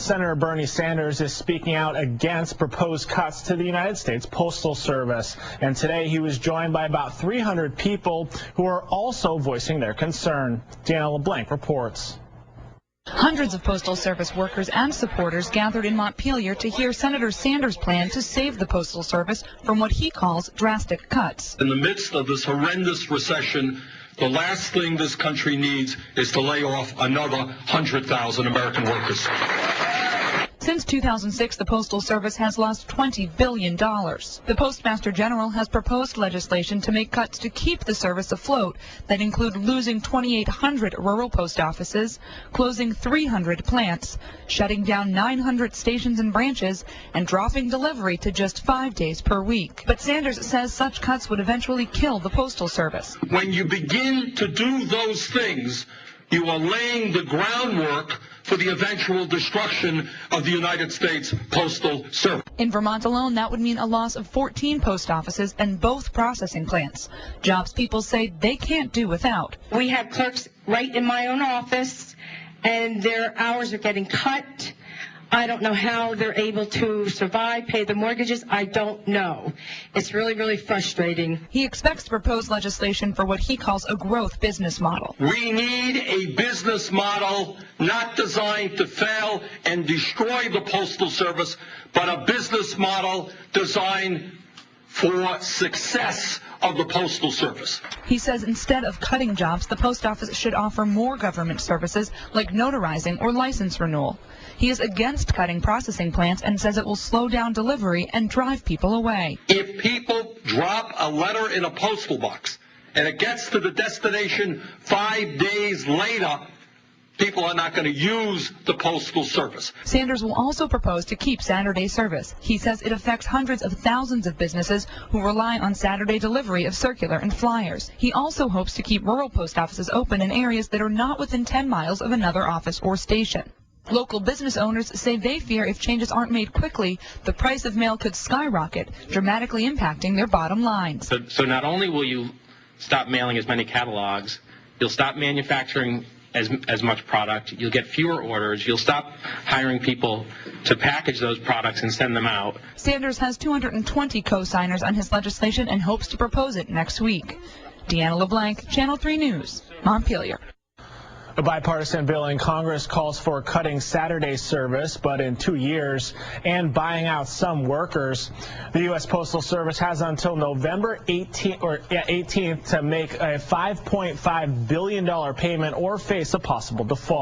Senator Bernie Sanders is speaking out against proposed cuts to the United States Postal Service. And today he was joined by about 300 people who are also voicing their concern. Deanna LeBlanc reports. Hundreds of Postal Service workers and supporters gathered in Montpelier to hear Senator Sanders' plan to save the Postal Service from what he calls drastic cuts. In the midst of this horrendous recession, the last thing this country needs is to lay off another 100,000 American workers. Since 2006, the Postal Service has lost $20 billion. The Postmaster General has proposed legislation to make cuts to keep the service afloat that include losing 2,800 rural post offices, closing 300 plants, shutting down 900 stations and branches, and dropping delivery to just 5 days per week. But Sanders says such cuts would eventually kill the Postal Service. When you begin to do those things, you are laying the groundwork for the eventual destruction of the United States Postal Service. In Vermont alone, that would mean a loss of 14 post offices and both processing plants. Jobs people say they can't do without. We have clerks right in my own office, and their hours are getting cut. I don't know how they're able to survive, pay the mortgages. I don't know. It's really, really frustrating. He expects to propose legislation for what he calls a growth business model. We need a business model not designed to fail and destroy the Postal Service, but a business model designed for success of the Postal Service. He says instead of cutting jobs, the post office should offer more government services like notarizing or license renewal. He is against cutting processing plants and says it will slow down delivery and drive people away. If people drop a letter in a postal box and it gets to the destination 5 days later, people are not going to use the Postal Service. Sanders will also propose to keep Saturday service. He says it affects hundreds of thousands of businesses who rely on Saturday delivery of circular and flyers. He also hopes to keep rural post offices open in areas that are not within 10 miles of another office or station. Local business owners say they fear if changes aren't made quickly, the price of mail could skyrocket, dramatically impacting their bottom lines. So not only will you stop mailing as many catalogs, you'll stop manufacturing as much product, you'll get fewer orders, you'll stop hiring people to package those products and send them out. Sanders has 220 co-signers on his legislation and hopes to propose it next week. Deanna LeBlanc, Channel 3 News, Montpelier. A bipartisan bill in Congress calls for cutting Saturday service, but in 2 years, and buying out some workers. The U.S. Postal Service has until November 18th to make a $5.5 billion payment or face a possible default.